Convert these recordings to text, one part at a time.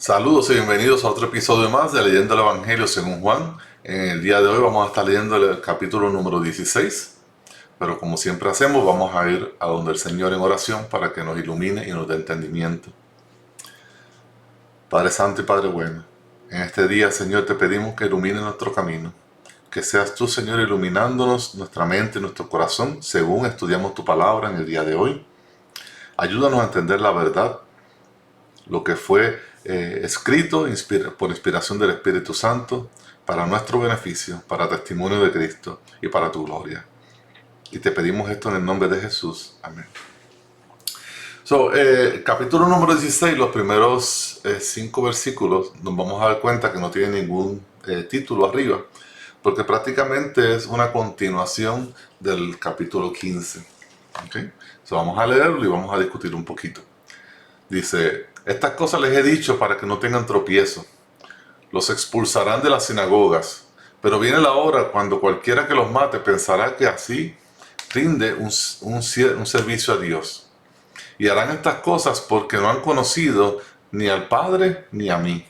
Saludos y bienvenidos a otro episodio más de Leyendo el Evangelio según Juan. En el día de hoy vamos a estar leyendo el capítulo número 16, pero como siempre hacemos, vamos a ir a donde el Señor en oración para que nos ilumine y nos dé entendimiento. Padre Santo y Padre Bueno, en este día, Señor, te pedimos que ilumine nuestro camino. Que seas tú, Señor, iluminándonos nuestra mente y nuestro corazón según estudiamos tu palabra en el día de hoy. Ayúdanos a entender la verdad, lo que fue escrito por inspiración del Espíritu Santo para nuestro beneficio, para testimonio de Cristo y para tu gloria. Y te pedimos esto en el nombre de Jesús. Amén. Capítulo número 16, los primeros 5 versículos, nos vamos a dar cuenta que no tiene ningún título arriba, porque prácticamente es una continuación del capítulo 15. ¿Okay? Vamos a leerlo y vamos a discutir un poquito. Dice: estas cosas les he dicho para que no tengan tropiezo. Los expulsarán de las sinagogas, pero viene la hora cuando cualquiera que los mate pensará que así rinde un servicio a Dios. Y harán estas cosas porque no han conocido ni al Padre ni a mí.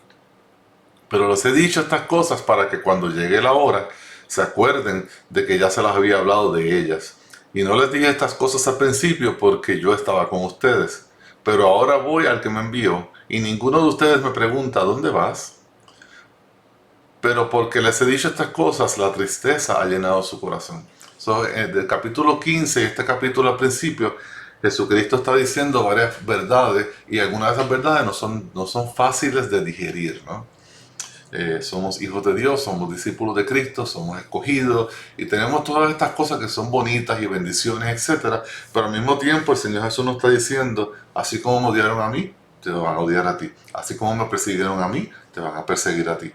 Pero les he dicho estas cosas para que cuando llegue la hora se acuerden de que ya se las había hablado de ellas. Y no les dije estas cosas al principio porque yo estaba con ustedes. Pero ahora voy al que me envió, y ninguno de ustedes me pregunta: ¿dónde vas? Pero porque les he dicho estas cosas, la tristeza ha llenado su corazón. Del capítulo 15 y este capítulo al principio, Jesucristo está diciendo varias verdades, y algunas de esas verdades no son fáciles de digerir, ¿no? Somos hijos de Dios, somos discípulos de Cristo, somos escogidos y tenemos todas estas cosas que son bonitas y bendiciones, etcétera. Pero al mismo tiempo el Señor Jesús nos está diciendo: así como me odiaron a mí, te van a odiar a ti. Así como me persiguieron a mí, te van a perseguir a ti.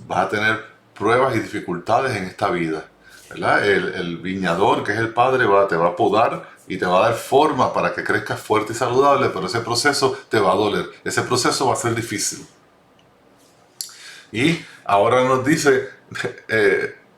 Vas a tener pruebas y dificultades en esta vida, ¿verdad? El viñador, que es el Padre, te va a podar y te va a dar forma para que crezcas fuerte y saludable, pero ese proceso te va a doler. Ese proceso va a ser difícil. Y ahora nos dice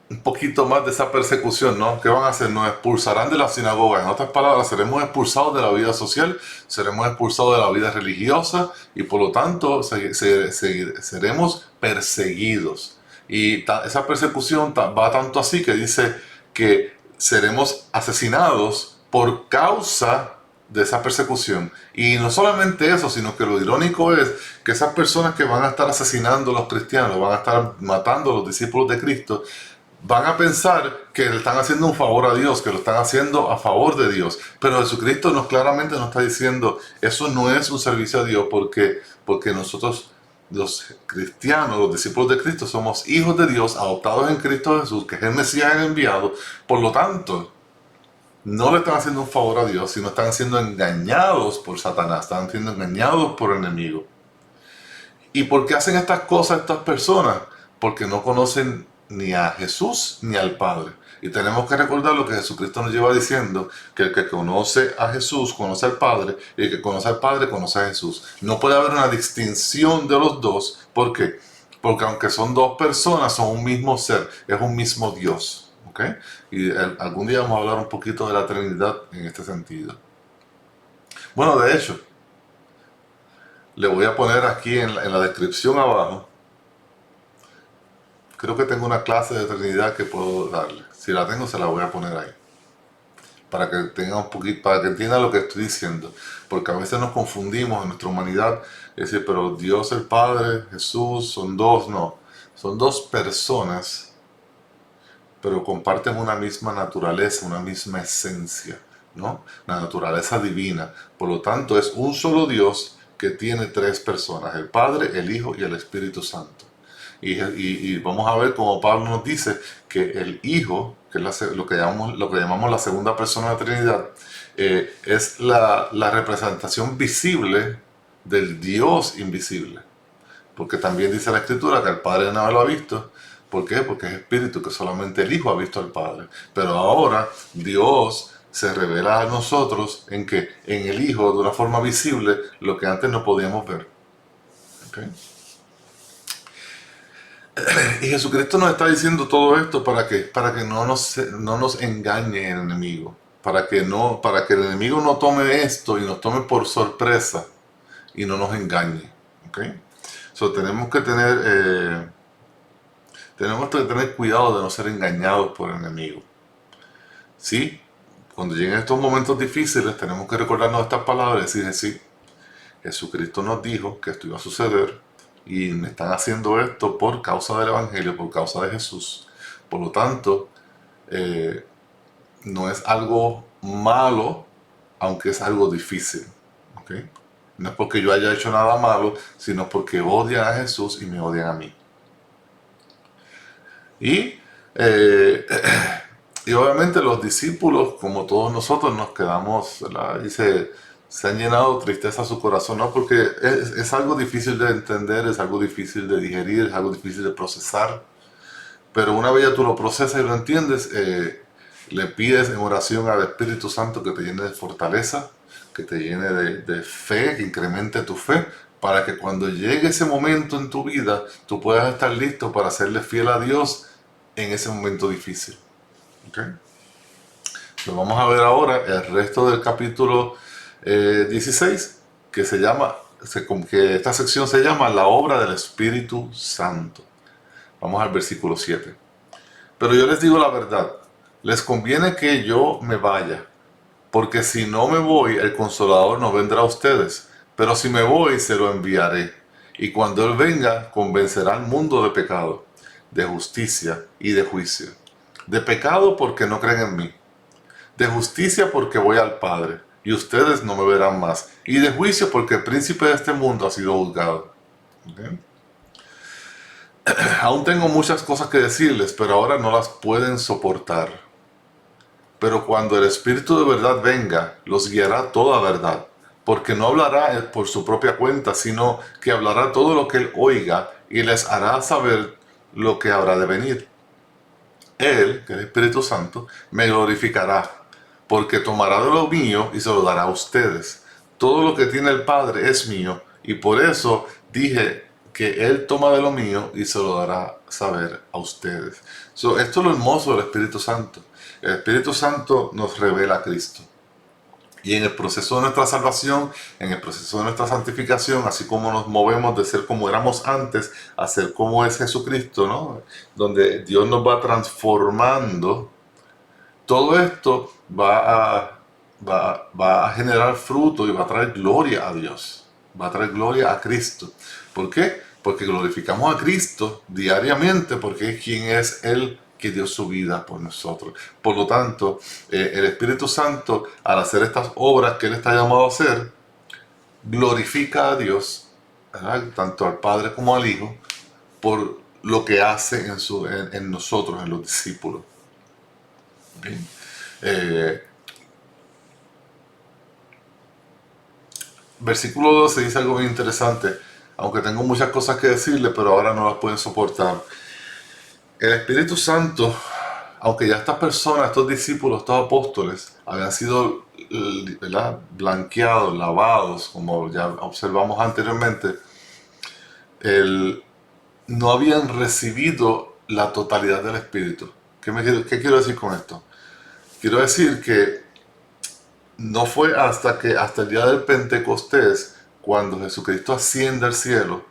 un poquito más de esa persecución, ¿no? ¿Qué van a hacer? Nos expulsarán de la sinagoga. En otras palabras, seremos expulsados de la vida social, seremos expulsados de la vida religiosa, y por lo tanto seremos perseguidos. Y esa persecución va tanto así que dice que seremos asesinados por causa de esa persecución. Y no solamente eso, sino que lo irónico es que esas personas que van a estar asesinando a los cristianos, van a estar matando a los discípulos de Cristo, van a pensar que le están haciendo un favor a Dios, que lo están haciendo a favor de Dios. Pero Jesucristo claramente nos está diciendo: eso no es un servicio a Dios, porque nosotros, los cristianos, los discípulos de Cristo, somos hijos de Dios, adoptados en Cristo Jesús, que es el Mesías enviado. Por lo tanto, no le están haciendo un favor a Dios, sino están siendo engañados por Satanás, están siendo engañados por el enemigo. ¿Y por qué hacen estas cosas estas personas? Porque no conocen ni a Jesús ni al Padre. Y tenemos que recordar lo que Jesucristo nos lleva diciendo: que el que conoce a Jesús conoce al Padre, y el que conoce al Padre conoce a Jesús. No puede haber una distinción de los dos. ¿Por qué? Porque aunque son dos personas, son un mismo ser, es un mismo Dios. ¿Okay? Y algún día vamos a hablar un poquito de la Trinidad en este sentido. Bueno, de hecho, le voy a poner aquí en la descripción abajo. Creo que tengo una clase de Trinidad que puedo darle. Si la tengo, se la voy a poner ahí, para que tenga un poquito, para que entienda lo que estoy diciendo. Porque a veces nos confundimos en nuestra humanidad. Es decir, pero Dios el Padre, Jesús, son dos. No, son dos personas, pero comparten una misma naturaleza, una misma esencia, ¿no? La naturaleza divina. Por lo tanto, es un solo Dios que tiene tres personas: el Padre, el Hijo y el Espíritu Santo. Y vamos a ver cómo Pablo nos dice que el Hijo, que es lo que llamamos la segunda persona de la Trinidad, es la representación visible del Dios invisible. Porque también dice la Escritura que el Padre no lo ha visto. ¿Por qué? Porque es espíritu, que solamente el Hijo ha visto al Padre. Pero ahora Dios se revela a nosotros en el Hijo, de una forma visible, lo que antes no podíamos ver. ¿Okay? Y Jesucristo nos está diciendo todo esto para que no nos engañe el enemigo. Para que el enemigo no tome esto y nos tome por sorpresa y no nos engañe. ¿Okay? So, tenemos que tener cuidado de no ser engañados por el enemigo. ¿Sí? Cuando lleguen estos momentos difíciles, tenemos que recordarnos estas palabras y decir, sí, Jesucristo nos dijo que esto iba a suceder y me están haciendo esto por causa del Evangelio, por causa de Jesús. Por lo tanto, no es algo malo, aunque es algo difícil. ¿Ok? No es porque yo haya hecho nada malo, sino porque odian a Jesús y me odian a mí. Y, eh, y obviamente los discípulos, como todos nosotros, nos quedamos, ¿verdad? Y se han llenado de tristeza su corazón, ¿no? Porque es algo difícil de entender, es algo difícil de digerir, es algo difícil de procesar. Pero una vez ya tú lo procesas y lo entiendes, le pides en oración al Espíritu Santo que te llene de fortaleza, que te llene de fe, que incremente tu fe, para que cuando llegue ese momento en tu vida, tú puedas estar listo para serle fiel a Dios en ese momento difícil. ¿Okay? Pues vamos a ver ahora el resto del capítulo 16, que que esta sección se llama La obra del Espíritu Santo. Vamos al versículo 7. Pero yo les digo la verdad, les conviene que yo me vaya, porque si no me voy, el Consolador no vendrá a ustedes, pero si me voy, se lo enviaré. Y cuando Él venga, convencerá al mundo de pecado, de justicia y de juicio. De pecado porque no creen en mí, de justicia porque voy al Padre, y ustedes no me verán más, y de juicio porque el príncipe de este mundo ha sido juzgado. ¿Okay? Aún tengo muchas cosas que decirles, pero ahora no las pueden soportar. Pero cuando el Espíritu de verdad venga, los guiará a toda verdad, porque no hablará por su propia cuenta, sino que hablará todo lo que él oiga y les hará saber lo que habrá de venir. Él, que es el Espíritu Santo, me glorificará, porque tomará de lo mío y se lo dará a ustedes. Todo lo que tiene el Padre es mío, y por eso dije que Él toma de lo mío y se lo dará saber a ustedes. Esto es lo hermoso del Espíritu Santo. El Espíritu Santo nos revela a Cristo. Y en el proceso de nuestra salvación, en el proceso de nuestra santificación, así como nos movemos de ser como éramos antes a ser como es Jesucristo, ¿no? Donde Dios nos va transformando, todo esto va a generar fruto y va a traer gloria a Dios, va a traer gloria a Cristo. ¿Por qué? Porque glorificamos a Cristo diariamente, porque es quien es Él que dio su vida por nosotros. Por lo tanto, el Espíritu Santo, al hacer estas obras que Él está llamado a hacer, glorifica a Dios, ¿verdad? Tanto al Padre como al Hijo, por lo que hace en nosotros, en los discípulos. ¿Okay? Versículo 12 dice algo muy interesante, aunque tengo muchas cosas que decirle, pero ahora no las pueden soportar. El Espíritu Santo, aunque ya estas personas, estos discípulos, estos apóstoles, habían sido, ¿verdad?, blanqueados, lavados, como ya observamos anteriormente, no habían recibido la totalidad del Espíritu. ¿Qué quiero decir con esto? Quiero decir que no fue hasta el día del Pentecostés, cuando Jesucristo asciende al cielo,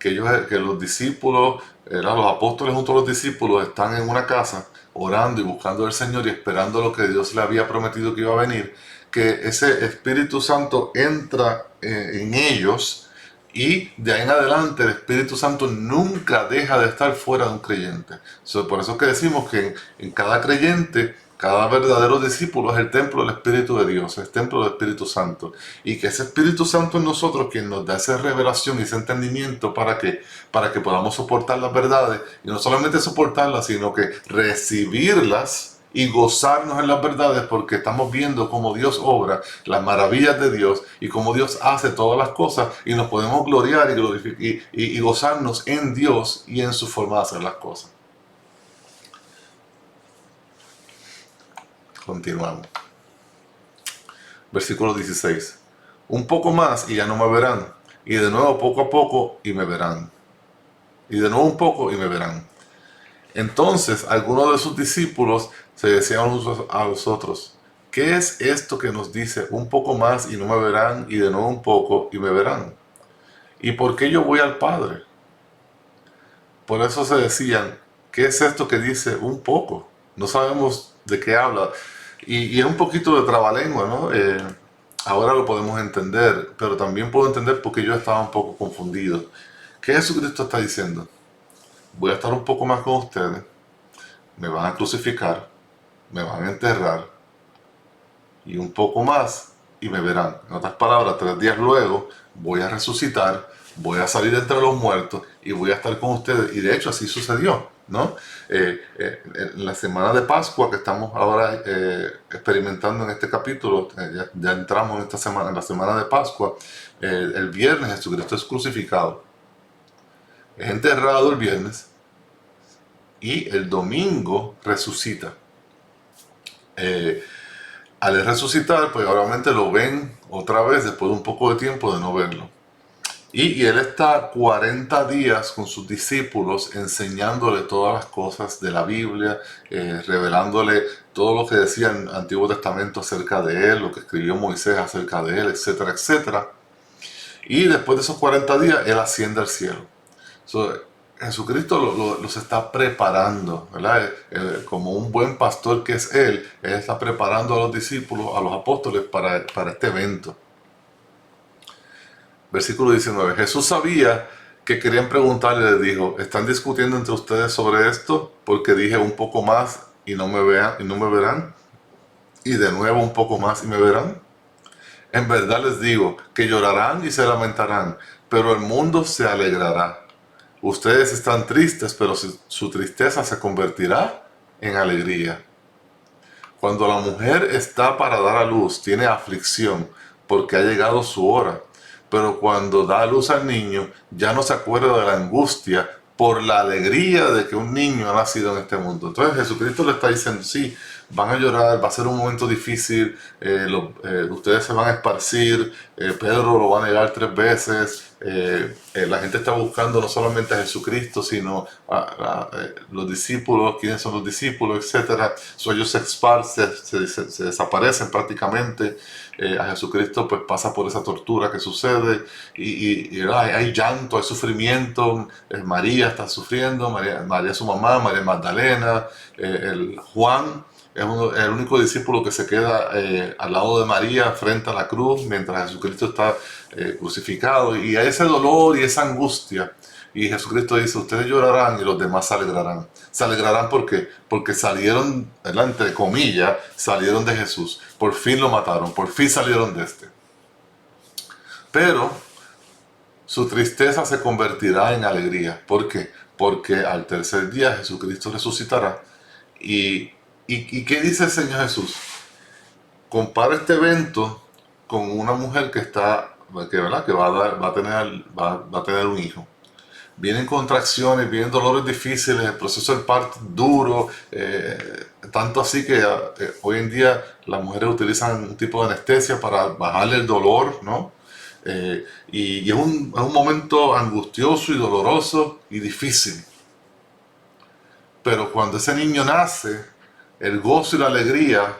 que los discípulos, los apóstoles junto a los discípulos, están en una casa orando y buscando al Señor y esperando lo que Dios le había prometido que iba a venir, que ese Espíritu Santo entra en ellos, y de ahí en adelante el Espíritu Santo nunca deja de estar fuera de un creyente. Por eso es que decimos que en cada creyente, cada verdadero discípulo es el templo del Espíritu de Dios, es el templo del Espíritu Santo. Y que ese Espíritu Santo en nosotros, quien nos da esa revelación y ese entendimiento para que podamos soportar las verdades, y no solamente soportarlas, sino que recibirlas y gozarnos en las verdades, porque estamos viendo cómo Dios obra, las maravillas de Dios, y cómo Dios hace todas las cosas, y nos podemos gloriar y gozarnos en Dios y en su forma de hacer las cosas. Continuamos. Versículo 16. Un poco más y ya no me verán, y de nuevo poco a poco y me verán. Y de nuevo un poco y me verán. Entonces algunos de sus discípulos se decían unos a los otros: ¿qué es esto que nos dice un poco más y no me verán, y de nuevo un poco y me verán? ¿Y por qué yo voy al Padre? Por eso se decían, ¿qué es esto que dice un poco? No sabemos de qué habla. Y es un poquito de trabalengua, ¿no? Ahora lo podemos entender, pero también puedo entender por qué yo estaba un poco confundido. ¿Qué Jesucristo está diciendo? Voy a estar un poco más con ustedes, me van a crucificar, me van a enterrar, y un poco más y me verán. En otras palabras, 3 días luego voy a resucitar, voy a salir entre los muertos y voy a estar con ustedes. Y de hecho así sucedió, ¿no? En la semana de Pascua que estamos ahora experimentando en este capítulo, ya entramos en esta semana, en la semana de Pascua. El viernes Jesucristo es crucificado, es enterrado el viernes y el domingo resucita. Al resucitar, pues obviamente lo ven otra vez después de un poco de tiempo de no verlo. Y él está 40 días con sus discípulos enseñándole todas las cosas de la Biblia, revelándole todo lo que decía el Antiguo Testamento acerca de él, lo que escribió Moisés acerca de él, etcétera, etcétera. Y después de esos 40 días, él asciende al cielo. So, Jesucristo los está preparando, ¿verdad? Como un buen pastor que es él está preparando a los discípulos, a los apóstoles para este evento. Versículo 19. Jesús sabía que querían preguntarle, les dijo, ¿están discutiendo entre ustedes sobre esto? Porque dije un poco más y no me verán. Y de nuevo un poco más y me verán. En verdad les digo que llorarán y se lamentarán, pero el mundo se alegrará. Ustedes están tristes, pero su tristeza se convertirá en alegría. Cuando la mujer está para dar a luz, tiene aflicción, porque ha llegado su hora. Pero cuando da a luz al niño, ya no se acuerda de la angustia por la alegría de que un niño ha nacido en este mundo. Entonces Jesucristo le está diciendo, sí, van a llorar, va a ser un momento difícil, ustedes se van a esparcir, Pedro lo va a negar 3 veces, la gente está buscando no solamente a Jesucristo, sino a los discípulos, quiénes son los discípulos, etcétera. Ellos se esparcen, se desaparecen prácticamente. A Jesucristo pues pasa por esa tortura que sucede y hay llanto, hay sufrimiento. María está sufriendo, María su mamá, María Magdalena, el Juan es el único discípulo que se queda al lado de María frente a la cruz mientras Jesucristo está crucificado, y hay ese dolor y esa angustia. Y Jesucristo dice, ustedes llorarán y los demás se alegrarán. Se alegrarán porque salieron, ¿verdad?, entre comillas, salieron de Jesús. Por fin lo mataron, por fin salieron de este. Pero su tristeza se convertirá en alegría. ¿Por qué? Porque al tercer día Jesucristo resucitará. ¿Y qué dice el Señor Jesús? Compara este evento con una mujer que está, ¿verdad?, que va a tener un hijo. Vienen contracciones, vienen dolores difíciles, el proceso del parto duro, tanto así que hoy en día las mujeres utilizan un tipo de anestesia para bajarle el dolor, ¿no? Y es un momento angustioso y doloroso y difícil. Pero cuando ese niño nace, el gozo y la alegría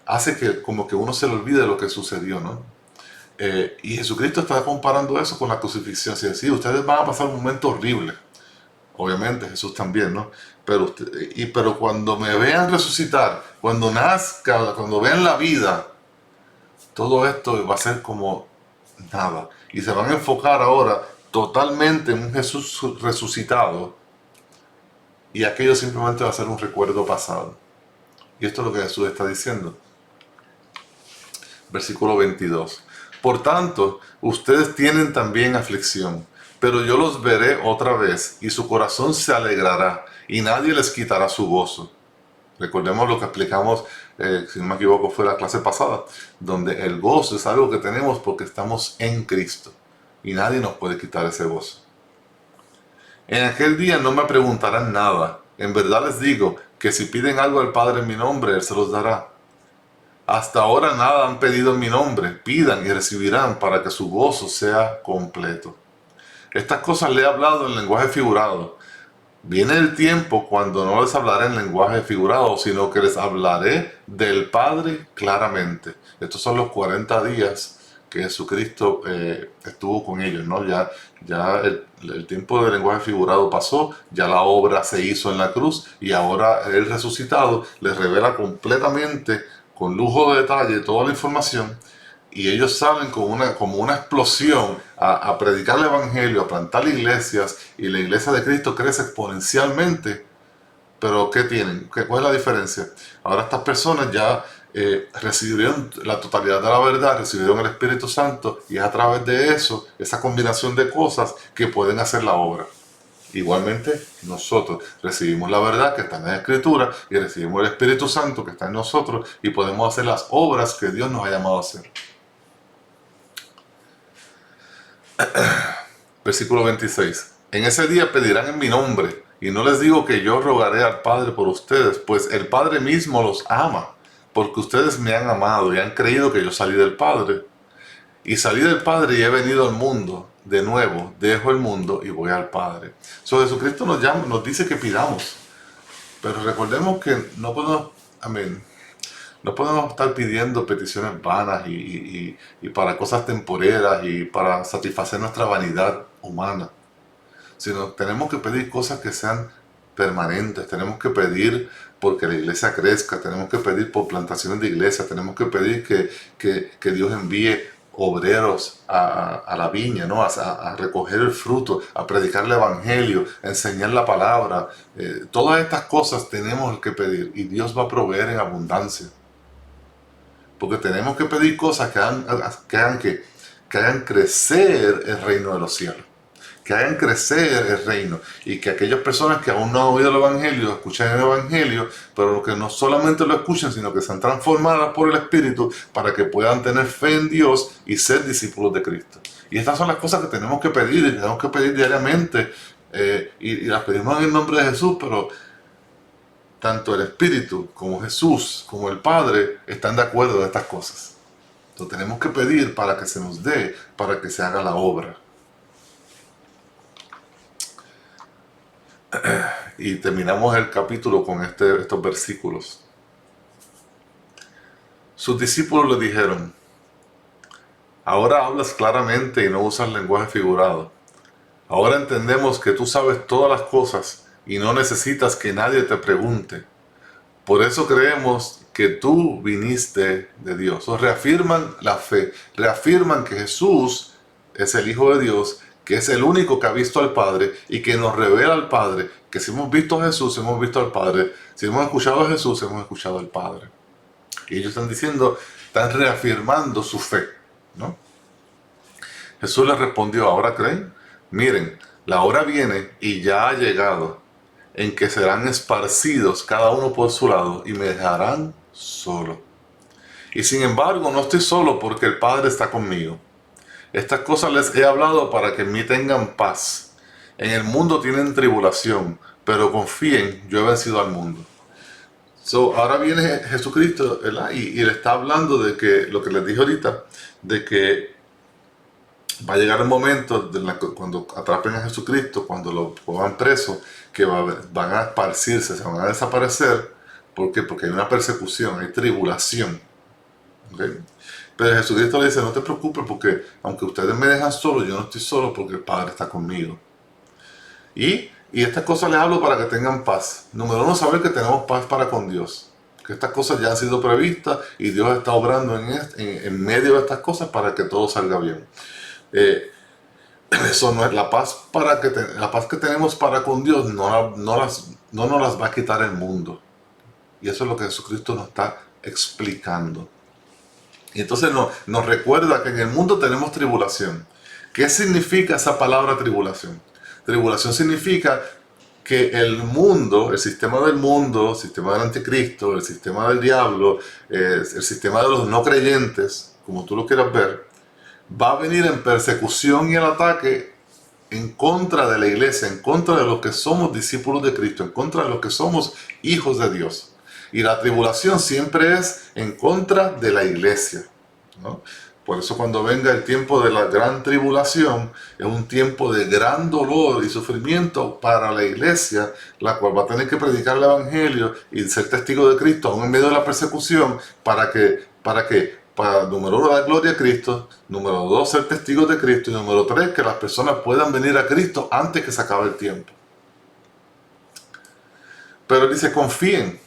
hace que como que uno se le olvide de lo que sucedió, ¿no? Y Jesucristo está comparando eso con la crucifixión. Si decía, ustedes van a pasar un momento horrible. Obviamente, Jesús también, ¿no? Pero cuando me vean resucitar, cuando nazca, cuando vean la vida, todo esto va a ser como nada. Y se van a enfocar ahora totalmente en un Jesús resucitado. Y aquello simplemente va a ser un recuerdo pasado. Y esto es lo que Jesús está diciendo. Versículo 22. Por tanto, ustedes tienen también aflicción, pero yo los veré otra vez, y su corazón se alegrará, y nadie les quitará su gozo. Recordemos lo que explicamos, si no me equivoco, fue la clase pasada, donde el gozo es algo que tenemos porque estamos en Cristo, y nadie nos puede quitar ese gozo. En aquel día no me preguntarán nada. En verdad les digo que si piden algo al Padre en mi nombre, Él se los dará. Hasta ahora nada han pedido en mi nombre. Pidan y recibirán para que su gozo sea completo. Estas cosas le he hablado en lenguaje figurado. Viene el tiempo cuando no les hablaré en lenguaje figurado, sino que les hablaré del Padre claramente. Estos son los 40 días que Jesucristo estuvo con ellos, ¿no? Ya el tiempo del lenguaje figurado pasó, ya la obra se hizo en la cruz y ahora el resucitado les revela completamente, con lujo de detalle, toda la información, y ellos salen como una explosión a predicar el evangelio, a plantar iglesias, y la iglesia de Cristo crece exponencialmente. Pero ¿qué tienen? ¿Cuál es la diferencia? Ahora estas personas ya recibieron la totalidad de la verdad, recibieron el Espíritu Santo, y es a través de eso, esa combinación de cosas, que pueden hacer la obra. Igualmente, nosotros recibimos la verdad que está en la Escritura y recibimos el Espíritu Santo que está en nosotros, y podemos hacer las obras que Dios nos ha llamado a hacer. Versículo 26. En ese día pedirán en mi nombre, y no les digo que yo rogaré al Padre por ustedes, pues el Padre mismo los ama, porque ustedes me han amado y han creído que yo salí del Padre. Y salí del Padre y he venido al mundo. De nuevo, dejo el mundo y voy al Padre. Jesucristo nos llama, nos dice que pidamos. Pero recordemos que no podemos, no podemos estar pidiendo peticiones vanas y para cosas temporeras y para satisfacer nuestra vanidad humana. Sino tenemos que pedir cosas que sean permanentes. Tenemos que pedir porque la iglesia crezca. Tenemos que pedir por plantaciones de iglesia. Tenemos que pedir que Dios envíe obreros a la viña, ¿no? A recoger el fruto, a predicar el evangelio, a enseñar la palabra. Todas estas cosas tenemos que pedir, y Dios va a proveer en abundancia. Porque tenemos que pedir cosas que hagan crecer el reino de los cielos, que hagan crecer el reino, y que aquellas personas que aún no han oído el evangelio escuchen el evangelio, pero que no solamente lo escuchen, sino que sean transformadas por el Espíritu para que puedan tener fe en Dios y ser discípulos de Cristo. Y estas son las cosas que tenemos que pedir, y tenemos que pedir diariamente, y las pedimos en el nombre de Jesús, pero tanto el Espíritu como Jesús como el Padre están de acuerdo en estas cosas. Entonces tenemos que pedir para que se nos dé, para que se haga la obra. Y terminamos el capítulo con estos versículos. Sus discípulos le dijeron: ahora hablas claramente y no usas lenguaje figurado. Ahora entendemos que tú sabes todas las cosas y no necesitas que nadie te pregunte. Por eso creemos que tú viniste de Dios. O reafirman la fe, reafirman que Jesús es el Hijo de Dios, que es el único que ha visto al Padre y que nos revela al Padre, que si hemos visto a Jesús, hemos visto al Padre, si hemos escuchado a Jesús, hemos escuchado al Padre. Y ellos están diciendo, están reafirmando su fe, ¿no? Jesús les respondió: ¿ahora creen? Miren, la hora viene y ya ha llegado, en que serán esparcidos cada uno por su lado y me dejarán solo. Y sin embargo no estoy solo, porque el Padre está conmigo. Estas cosas les he hablado para que en mí tengan paz. En el mundo tienen tribulación, pero confíen, yo he vencido al mundo. Ahora viene Jesucristo, ¿verdad? Y le está hablando de que, lo que les dije ahorita, de que va a llegar el momento cuando atrapen a Jesucristo, cuando lo pongan preso, que van a esparcirse, se van a desaparecer. ¿Por qué? Porque hay una persecución, hay tribulación. ¿Okay? Pero Jesucristo le dice: no te preocupes, porque aunque ustedes me dejan solo, yo no estoy solo, porque el Padre está conmigo. Y estas cosas les hablo para que tengan paz. Número uno, saber que tenemos paz para con Dios. Que estas cosas ya han sido previstas y Dios está obrando en medio de estas cosas para que todo salga bien. Eso no es la paz. La paz que tenemos para con Dios no nos las va a quitar el mundo. Y eso es lo que Jesucristo nos está explicando. Y entonces nos recuerda que en el mundo tenemos tribulación. ¿Qué significa esa palabra tribulación? Tribulación significa que el mundo, el sistema del mundo, el sistema del anticristo, el sistema del diablo, el sistema de los no creyentes, como tú lo quieras ver, va a venir en persecución y el ataque en contra de la iglesia, en contra de los que somos discípulos de Cristo, en contra de los que somos hijos de Dios. Y la tribulación siempre es en contra de la iglesia, ¿no? Por eso cuando venga el tiempo de la gran tribulación, es un tiempo de gran dolor y sufrimiento para la iglesia, la cual va a tener que predicar el evangelio y ser testigo de Cristo aún en medio de la persecución. ¿Para qué? para, número uno, dar gloria a Cristo, número dos, ser testigos de Cristo, y número tres, que las personas puedan venir a Cristo antes que se acabe el tiempo. Pero dice, confíen,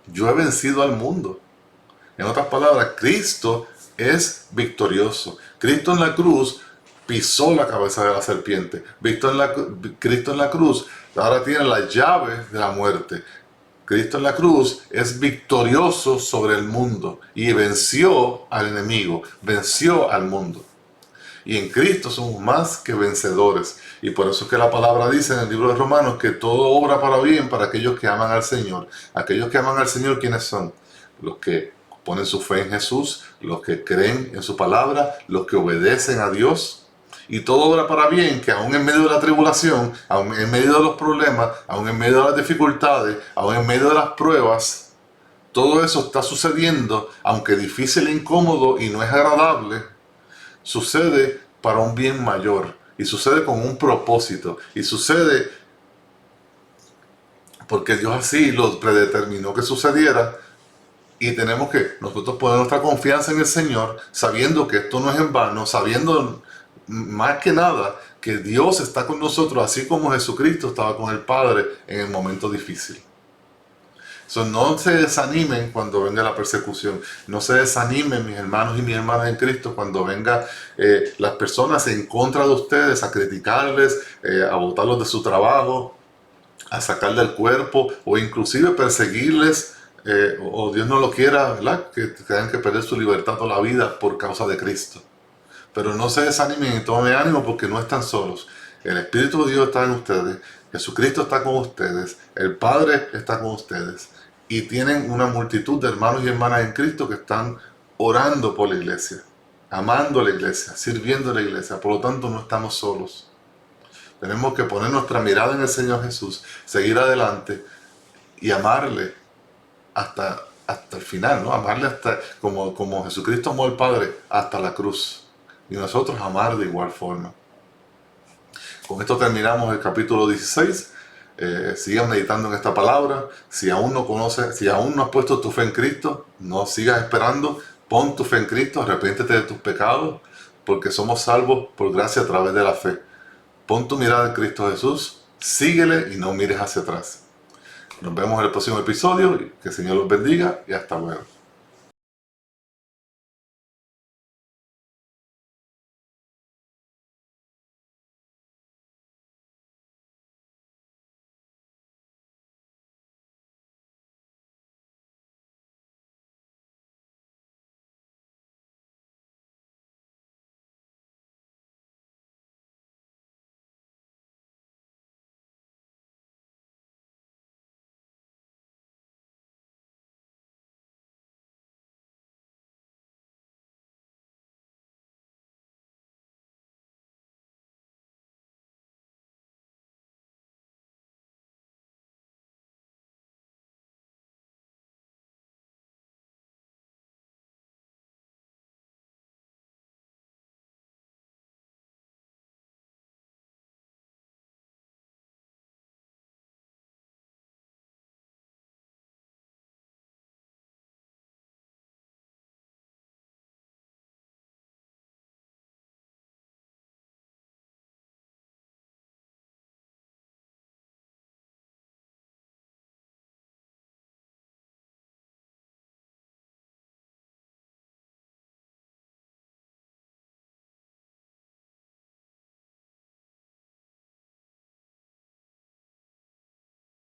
yo he vencido al mundo. En otras palabras, Cristo es victorioso. Cristo en la cruz pisó la cabeza de la serpiente. Cristo en la cruz ahora tiene las llaves de la muerte. Cristo en la cruz es victorioso sobre el mundo y venció al enemigo, venció al mundo. Y en Cristo somos más que vencedores. Y por eso es que la palabra dice en el libro de Romanos que todo obra para bien para aquellos que aman al Señor. Aquellos que aman al Señor, ¿quiénes son? Los que ponen su fe en Jesús, los que creen en su palabra, los que obedecen a Dios. Y todo obra para bien, que aún en medio de la tribulación, aún en medio de los problemas, aún en medio de las dificultades, aún en medio de las pruebas, todo eso está sucediendo, aunque difícil e incómodo y no es agradable, sucede para un bien mayor y sucede con un propósito y sucede porque Dios así lo predeterminó que sucediera. Y tenemos que nosotros poner nuestra confianza en el Señor, sabiendo que esto no es en vano, sabiendo más que nada que Dios está con nosotros, así como Jesucristo estaba con el Padre en el momento difícil. So, no se desanimen cuando venga la persecución, no se desanimen mis hermanos y mis hermanas en Cristo cuando vengan las personas en contra de ustedes a criticarles, a botarlos de su trabajo, a sacarle el cuerpo o inclusive perseguirles. O Dios no lo quiera, ¿verdad? Que tengan que perder su libertad toda la vida por causa de Cristo. Pero no se desanimen y tomen ánimo porque no están solos. El Espíritu de Dios está en ustedes, Jesucristo está con ustedes, el Padre está con ustedes. Y tienen una multitud de hermanos y hermanas en Cristo que están orando por la iglesia, amando a la iglesia, sirviendo a la iglesia. Por lo tanto, no estamos solos. Tenemos que poner nuestra mirada en el Señor Jesús, seguir adelante y amarle hasta el final, ¿no? Amarle hasta como Jesucristo amó al Padre hasta la cruz. Y nosotros amar de igual forma. Con esto terminamos el capítulo 16. Sigan meditando en esta palabra. Si aún no conoces, si aún no has puesto tu fe en Cristo, no sigas esperando. Pon tu fe en Cristo, arrepiéntete de tus pecados, porque somos salvos por gracia a través de la fe. Pon tu mirada en Cristo Jesús, síguele y no mires hacia atrás. Nos vemos en el próximo episodio. Que el Señor los bendiga y hasta luego.